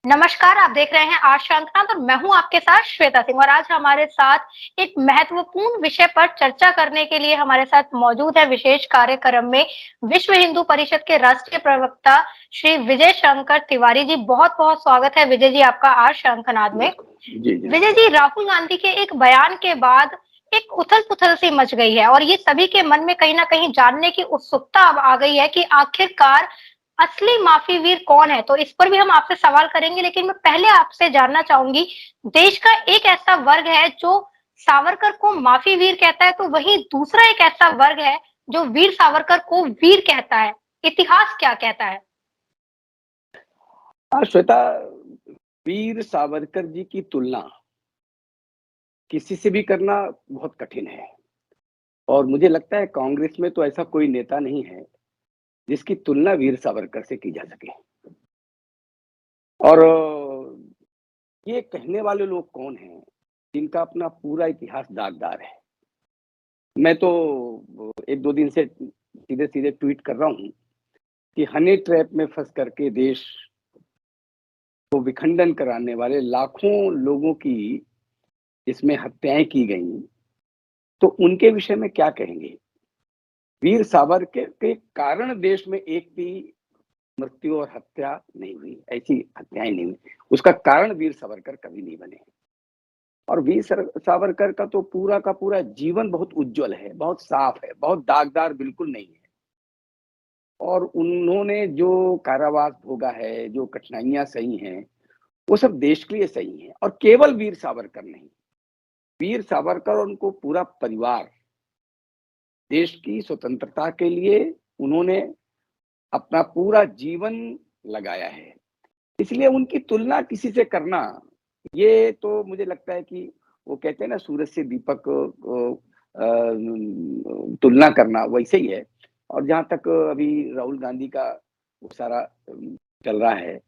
नमस्कार, आप देख रहे हैं आज शांतनाद और मैं हूँ आपके साथ श्वेता सिंह और आज हमारे साथ एक महत्वपूर्ण विषय पर चर्चा करने के लिए हमारे साथ मौजूद है विशेष कार्यक्रम में विश्व हिंदू परिषद के राष्ट्रीय प्रवक्ता श्री विजय शंकर तिवारी जी। बहुत-बहुत स्वागत है विजय जी आपका आज शांतनाद में। जी, जी, विजय जी, राहुल गांधी के एक बयान के बाद एक उथल-पुथल सी मच गई है और ये सभी के मन में कहीं न कहीं जानने की उत्सुकता अब आ गई है कि आखिरकार असली माफी वीर कौन है? तो इस पर भी हम आपसे सवाल करेंगे, लेकिन मैं पहले आपसे जानना चाहूँगी, देश का एक ऐसा वर्ग है जो सावरकर को माफी वीर कहता है, तो वहीं दूसरा एक ऐसा वर्ग है जो वीर सावरकर को वीर कहता है। इतिहास क्या कहता है? हाँ, श्वेता, वीर सावरकर जी की तुलना किसी से भी करना बहुत कठिन है और मुझे लगता है कांग्रेस में तो ऐसा कोई नेता नहीं है जिसकी तुलना वीर सावरकर से की जा सके। और ये कहने वाले लोग कौन हैं जिनका अपना पूरा इतिहास दागदार है। मैं तो 1-2 दिन से सीधे-सीधे ट्वीट कर रहा हूँ कि हनी ट्रैप में फँस करके देश को विखंडन कराने वाले लाखों लोगों की इसमें हत्याएँ की गईं, तो उनके विषय में क्या कहेंगे? वीर सावरकर के कारण देश में एक भी मृत्यु और हत्या नहीं हुई, ऐसी हत्याएँ नहीं हुई। उसका कारण वीर सावरकर कभी नहीं बने। और वीर सावरकर का तो पूरा का पूरा जीवन बहुत उज्ज्वल है, बहुत साफ है, बहुत दागदार बिल्कुल नहीं है। और उन्होंने जो कारावास भोगा है, जो कठिनाइयाँ सही हैं, वो सब देश के लिए सही हैं और केवल वीर सावरकर नहीं। वीर सावरकर और उनको पूरा परिवार देश की स्वतंत्रता के लिए उन्होंने अपना पूरा जीवन लगाया है। इसलिए उनकी तुलना किसी से करना, ये तो मुझे लगता है कि वो कहते हैं ना सूरज से दीपक तुलना करना वैसे ही है। और जहाँ तक अभी राहुल गांधी का वो सारा चल रहा है,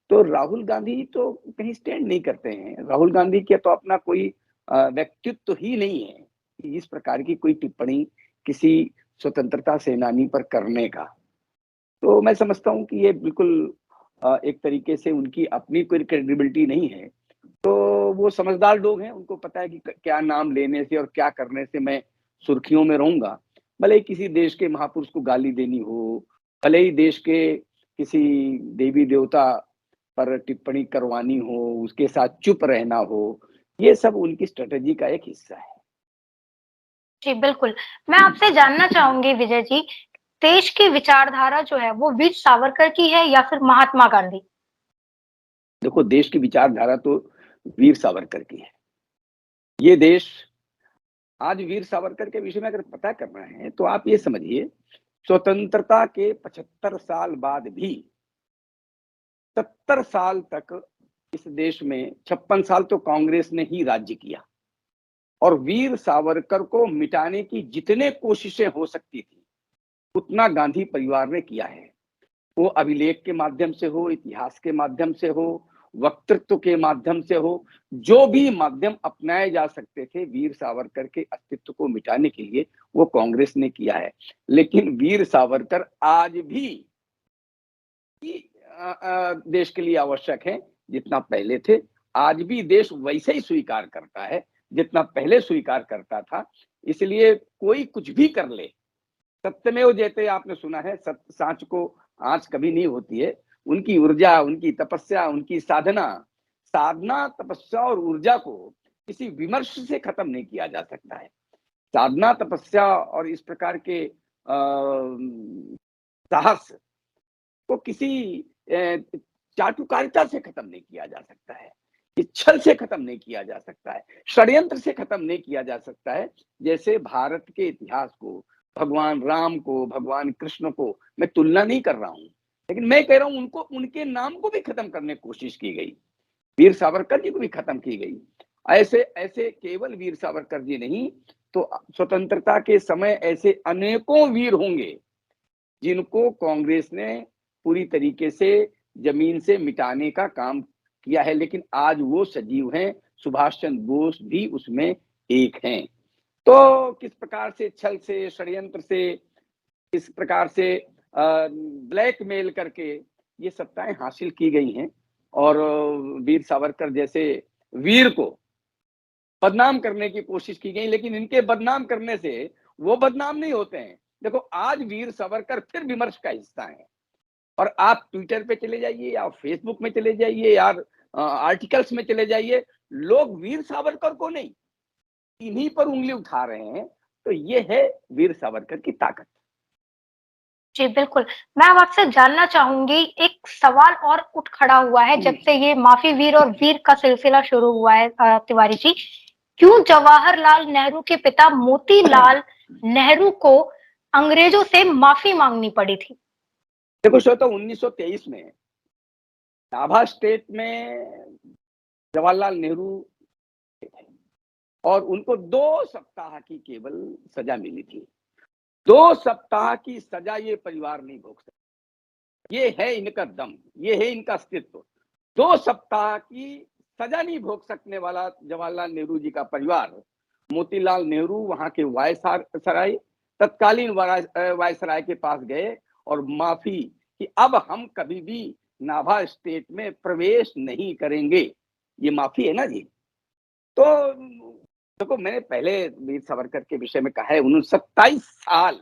तो राहुल गांधी तो कहीं स्टैंड नहीं करते हैं। राहुल गांधी के तो अपना कोई व्यक्तित्व ही नहीं है कि इस प्रकार की कोई टिप्पणी किसी स्वतंत्रता सेनानी पर करने का। तो मैं समझता हूँ कि ये बिल्कुल एक तरीके से उनकी अपनी कोई क्रेडिबिलिटी नहीं है। तो वो समझदार लोग हैं, उनको पता है कि क्या नाम लेने से और क्या करने से मैं सुर्खियों में रहूँगा। भले ही किसी देश के महापुरुष को गाली देनी हो, भले ही देश के किसी देवी-देवता पर टिप्पणी करवानी हो, उसके साथ चुप रहना हो, ये सब उनकी स्ट्रैटेजी का एक हिस्सा है। जी, बिल्कुल। मैं आपसे जानना चाहूँगी विजय जी, देश की विचारधारा जो है वो वीर सावरकर की है या फिर महात्मा गांधी? देखो, देश की विचारधारा तो वीर सावरकर की है। ये देश आज वीर सावरकर के विषय में अगर पता करना है, तो आप ये समझिए, स्वतंत्रता के 75 साल बाद भी 70 साल तक इस देश में 56 साल तो कांग्रेस ने ही राज्य किया और वीर सावरकर को मिटाने की जितने कोशिशें हो सकती थी, उतना गांधी परिवार ने किया है। वो अभिलेख के माध्यम से हो, इतिहास के माध्यम से हो, वक्तृत्व के माध्यम से हो, जो भी माध्यम अपनाए जा सकते थे वीर सावरकर के अस्तित्व को मिटाने के लिए, वो कांग्रेस ने किया है। लेकिन वीर सावरकर आज भी देश के लिए आवश्यक है जितना पहले थे। आज भी देश वैसे ही स्वीकार करता है जितना पहले स्वीकार करता था। इसलिए कोई कुछ भी कर ले, सत्यमेव जयते आपने सुना है, सत्य साँच को आँच कभी नहीं होती है। उनकी ऊर्जा, उनकी तपस्या, उनकी साधना, तपस्या और ऊर्जा को किसी विमर्श से खत्म नहीं किया जा सकता है। साधना, तपस्या और इस प्रकार के साहस को किसी चाटुकारिता से खत्म नहीं किया जा सकता है। इस छल से खत्म नहीं किया जा सकता है, षड्यंत्र से खत्म नहीं किया जा सकता है। जैसे भारत के इतिहास को, भगवान राम को, भगवान कृष्ण को मैं तुलना नहीं कर रहा हूँ, लेकिन मैं कह रहा हूँ उनको, उनके नाम को भी खत्म करने की कोशिश की गई। वीर सावरकर जी को भी खत्म की गई। ऐसे ऐसे केवल वीर सावरकर जी नहीं, तो स्वतंत्रता के समय ऐसे अनेकों वीर होंगे जिनको कांग्रेस ने पूरी तरीके से जमीन से मिटाने का काम किया है, लेकिन आज वो सजीव हैं। सुभाष चंद्र बोस भी उसमें एक हैं। तो किस प्रकार से छल से, षड्यंत्र से, किस प्रकार से ब्लैकमेल करके ये सत्ताएं हासिल की गई हैं और वीर सावरकर जैसे वीर को बदनाम करने की कोशिश की गई, लेकिन इनके बदनाम करने से वो बदनाम नहीं होते हैं। देखो, आज वीर सावरकर फिर विमर्श का हिस्सा हैं, और आप ट्विटर पे चले जाइए या फेसबुक में चले जाइए या आर्टिकल्स में चले जाइए, लोग वीर सावरकर को नहीं, इन्हीं पर उंगली उठा रहे हैं। तो ये है वीर सावरकर की ताकत। जी, बिल्कुल। मैं अब आपसे जानना चाहूँगी, एक सवाल और उठ खड़ा हुआ है जब से ये माफ़ी वीर और वीर का सिलसिला शुरू हुआ है तिवारी जी। क्यों जवाहरलाल नेहरू के पिता मोतीलाल नेहरू को अंग्रेजों से माफ़ी माँगनी पड़ी थी? देखो श्रोता, 1923 में नाभा स्टेट में जवाहरलाल नेहरू थे और उनको 2 सप्ताह की केवल सजा मिली थी। 2 सप्ताह की सजा ये परिवार नहीं भोग सकता। ये है इनका दम, ये है इनका अस्तित्व। 2 सप्ताह की सजा नहीं भोग सकने वाला जवाहरलाल नेहरू जी का परिवार मोतीलाल नेहरू वहां के वायसराय, तत्कालीन वायसराय के पास गए और माफी कि अब हम कभी भी नाभा स्टेट में प्रवेश नहीं करेंगे। ये माफी है ना जी। तो देखो, मैंने पहले वीर सावरकर के विषय में कहा है, उन्होंने 27 साल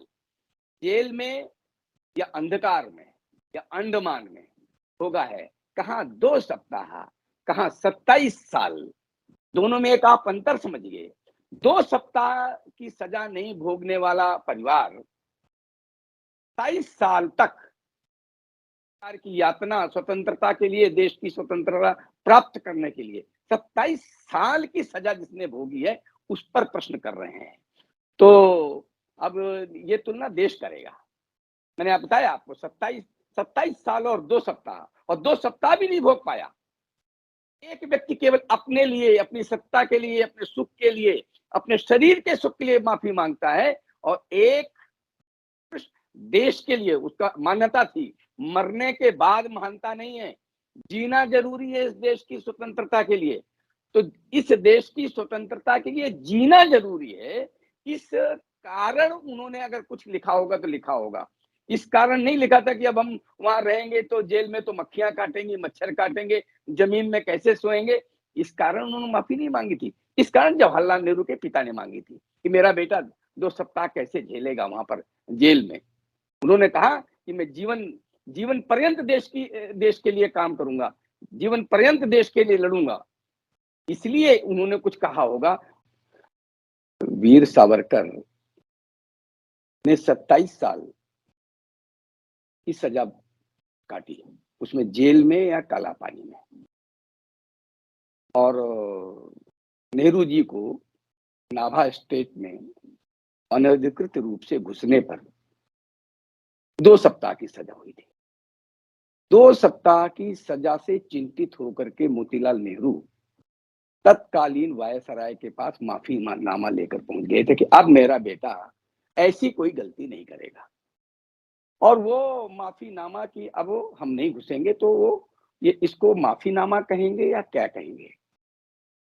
जेल में या अंधकार में या अंडमान में होगा है। कहाँ 2 सप्ताह, कहाँ 27 साल, दोनों में एक आप अंतर समझिए। 2 सप्ताह की सजा नहीं भोगने वाला परिवार 27 साल तक की यातना, स्वतंत्रता के लिए, देश की स्वतंत्रता प्राप्त करने के लिए 27 साल की सजा जिसने भोगी है, उस पर प्रश्न कर रहे हैं। तो अब ये तुलना देश करेगा। मैंने आप बताया आपको 27 साल और 2 सप्ताह, और 2 सप्ताह भी नहीं भोग पाया। एक व्यक्ति केवल अपने लिए, अपनी सत्ता के लिए, अपने सुख के लिए, अपने शरीर के सुख के लिए माफी मांगता है, और एक देश के लिए उसका मान्यता थी, मरने के बाद महानता नहीं है, जीना जरूरी है इस देश की स्वतंत्रता के लिए। तो इस देश की स्वतंत्रता के लिए जीना जरूरी है। इस कारण उन्होंने अगर कुछ लिखा होगा तो लिखा होगा। इस कारण नहीं लिखा था कि अब हम वहां रहेंगे तो जेल में तो मक्खियां काटेंगी, मच्छर काटेंगे, जमीन में कैसे सोएंगे। इस कारण उन्होंने माफी नहीं मांगी थी। इस कारण जवाहरलाल नेहरू के पिता ने मांगी थी कि मेरा बेटा 2 सप्ताह कैसे झेलेगा वहां पर जेल में। उन्होंने कहा कि मैं जीवन पर्यंत देश के लिए काम करूंगा, जीवन पर्यंत देश के लिए लड़ूंगा। इसलिए उन्होंने कुछ कहा होगा। वीर सावरकर ने 27 साल की सजा काटी, उसमें जेल में या काला पानी में। और नेहरू जी को नाभा स्टेट में अनधिकृत रूप से घुसने पर 2 सप्ताह की सजा हुई थी। 2 सप्ताह की सजा से चिंतित होकर के मोतीलाल नेहरू तत्कालीन वायसराय के पास माफी नामा लेकर पहुंच गए थे कि अब मेरा बेटा ऐसी कोई गलती नहीं करेगा, और वो माफीनामा की अब हम नहीं घुसेंगे। तो वो ये इसको माफीनामा कहेंगे या क्या कहेंगे,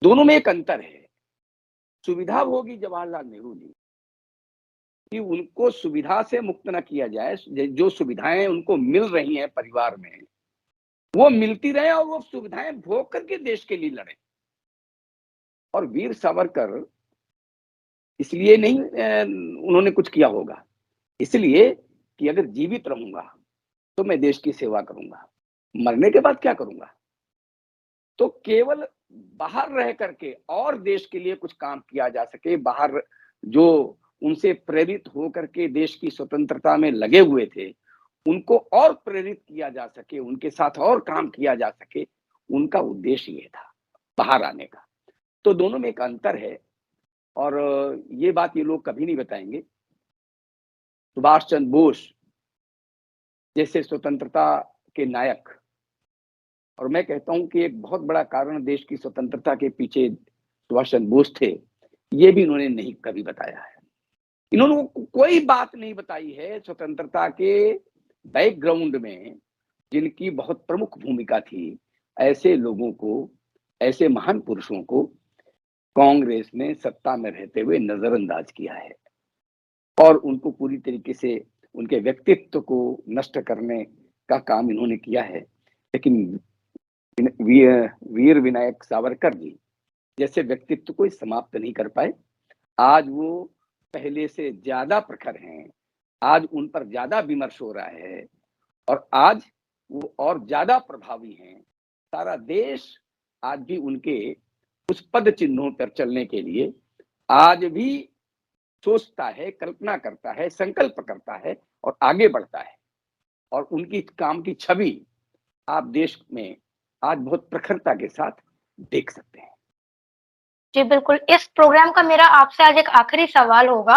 दोनों में एक अंतर है। सुविधा होगी जवाहरलाल नेहरू जी कि उनको सुविधा से मुक्त न किया जाए, जो सुविधाएं उनको मिल रही हैं परिवार में वो मिलती रहे और वो सुविधाएं भोग करके देश के लिए लड़े। और वीर सावरकर इसलिए नहीं उन्होंने कुछ किया होगा, इसलिए कि अगर जीवित रहूंगा तो मैं देश की सेवा करूंगा, मरने के बाद क्या करूंगा। तो केवल बाहर रह करके और देश के लिए कुछ काम किया जा सके, बाहर जो उनसे प्रेरित होकर के देश की स्वतंत्रता में लगे हुए थे उनको और प्रेरित किया जा सके, उनके साथ और काम किया जा सके, उनका उद्देश्य ये था बाहर आने का। तो दोनों में एक अंतर है, और ये बात ये लोग कभी नहीं बताएंगे। सुभाष चंद्र बोस जैसे स्वतंत्रता के नायक, और मैं कहता हूं कि एक बहुत बड़ा कारण देश की स्वतंत्रता के पीछे सुभाष चंद्र बोस थे, ये भी इन्होंने नहीं कभी बताया है। इन्होंने कोई बात नहीं बताई है स्वतंत्रता के बैकग्राउंड में जिनकी बहुत प्रमुख भूमिका थी। ऐसे लोगों को, ऐसे महान पुरुषों को कांग्रेस ने सत्ता में रहते हुए नजरअंदाज किया है, और उनको पूरी तरीके से उनके व्यक्तित्व को नष्ट करने का काम इन्होंने किया है। लेकिन वीर विनायक सावरकर जी जैसे व्यक्तित्व को समाप्त नहीं कर पाए। आज वो पहले से ज्यादा प्रखर हैं, आज उन पर ज्यादा विमर्श हो रहा है और आज वो और ज्यादा प्रभावी हैं। सारा देश आज भी उनके उस पद चिन्हों पर चलने के लिए आज भी सोचता है, कल्पना करता है, संकल्प करता है और आगे बढ़ता है। और उनकी काम की छवि आप देश में आज बहुत प्रखरता के साथ देख सकते हैं। जी, बिल्कुल। इस प्रोग्राम का मेरा आपसे आज एक आखिरी सवाल होगा,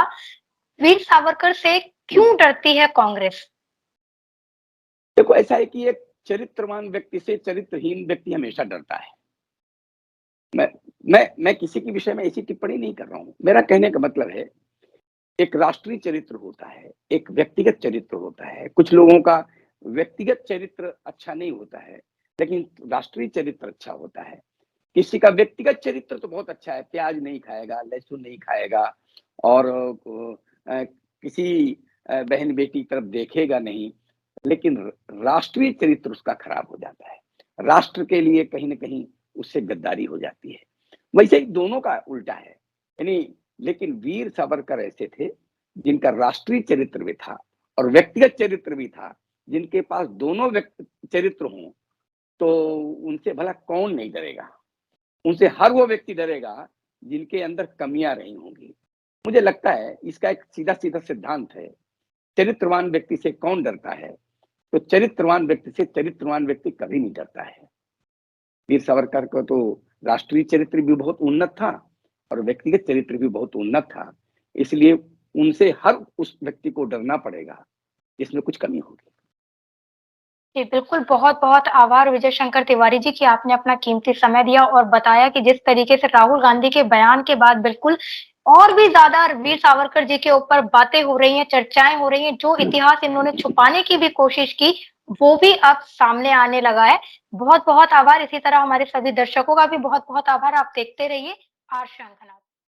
वीर सावरकर से क्यों डरती है कांग्रेस? देखो, ऐसा है कि एक चरित्रवान व्यक्ति से चरित्रहीन व्यक्ति हमेशा डरता है। मैं किसी के विषय में ऐसी टिप्पणी नहीं कर रहा हूँ। मेरा कहने का मतलब है, एक राष्ट्रीय चरित्र होता है, एक व्यक्तिगत चरित्र होता है। कुछ लोगों का व्यक्तिगत चरित्र अच्छा नहीं होता है, लेकिन राष्ट्रीय चरित्र अच्छा होता है। किसी का व्यक्तिगत चरित्र तो बहुत अच्छा है, प्याज नहीं खाएगा, लहसुन नहीं खाएगा और किसी बहन बेटी की तरफ देखेगा नहीं, लेकिन राष्ट्रीय चरित्र उसका खराब हो जाता है। राष्ट्र के लिए कहीं न कहीं उससे गद्दारी हो जाती है। वैसे ही दोनों का उल्टा है। यानी लेकिन वीर सावरकर ऐसे थे जिनका राष्ट्रीय चरित्र भी था और व्यक्तिगत चरित्र भी था। जिनके पास दोनों चरित्र हों, तो उनसे भला कौन नहीं डरेगा? उनसे हर वो व्यक्ति डरेगा जिनके अंदर कमियां रही होंगी। मुझे लगता है इसका एक सीधा-सीधा सिद्धांत है, चरित्रवान व्यक्ति से कौन डरता है? तो चरित्रवान व्यक्ति से चरित्रवान व्यक्ति कभी नहीं डरता है। वीर सावरकर का तो राष्ट्रीय चरित्र भी बहुत उन्नत था और व्यक्तिगत चरित्र भी बहुत उन्नत था। इसलिए उनसे हर उस व्यक्ति को डरना पड़ेगा जिसमें कुछ कमी होगी। जी, बिल्कुल। बहुत-बहुत आभार विजय शंकर तिवारी जी कि आपने अपना कीमती समय दिया और बताया कि जिस तरीके से राहुल गांधी के बयान के बाद बिल्कुल और भी ज़्यादा वीर सावरकर जी के ऊपर बातें हो रही हैं, चर्चाएँ हो रही हैं, जो इतिहास इन्होंने छुपाने की भी कोशिश की, वो भी अब सामने आने लगा है। बहुत-बहुत आभार। इसी तरह हमारे सभी दर्शकों का भी बहुत-बहुत आभार। आप देखते रहिए आर श्रृंखला।